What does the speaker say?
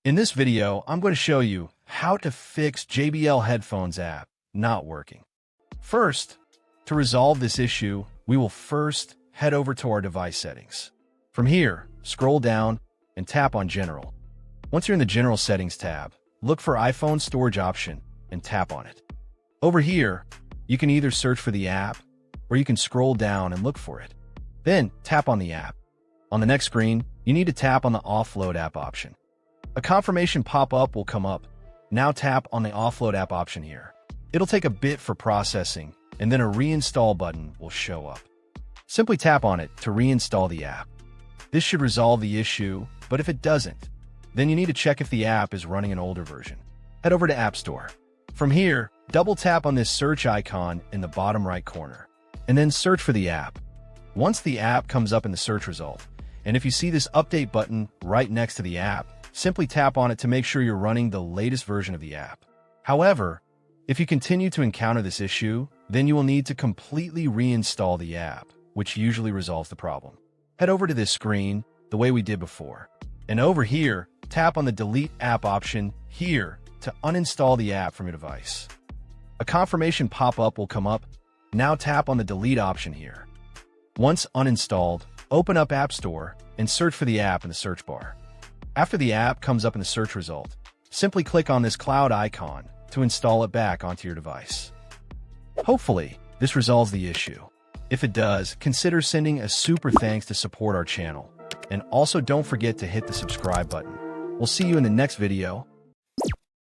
In this video, I'm going to show you how to fix JBL headphones app not working. First, to resolve this issue, we will first head over to our device settings. From here, scroll down and tap on General. Once you're in the General Settings tab, look for iPhone Storage option and tap on it. Over here, you can either search for the app or you can scroll down and look for it. Then tap on the app. On the next screen, you need to tap on the Offload app option. A confirmation pop-up will come up. Now tap on the Offload app option here. It'll take a bit for processing, and then a reinstall button will show up. Simply tap on it to reinstall the app. This should resolve the issue, but if it doesn't, then you need to check if the app is running an older version. Head over to App Store. From here, double tap on this search icon in the bottom right corner, and then search for the app. Once the app comes up in the search result, and if you see this update button right next to the app, simply tap on it to make sure you're running the latest version of the app. However, if you continue to encounter this issue, then you will need to completely reinstall the app, which usually resolves the problem. Head over to this screen the way we did before. And over here, tap on the Delete App option here to uninstall the app from your device. A confirmation pop-up will come up. Now tap on the Delete option here. Once uninstalled, open up App Store and search for the app in the search bar. After the app comes up in the search result, simply click on this cloud icon to install it back onto your device. Hopefully, this resolves the issue. If it does, consider sending a super thanks to support our channel. And also don't forget to hit the subscribe button. We'll see you in the next video.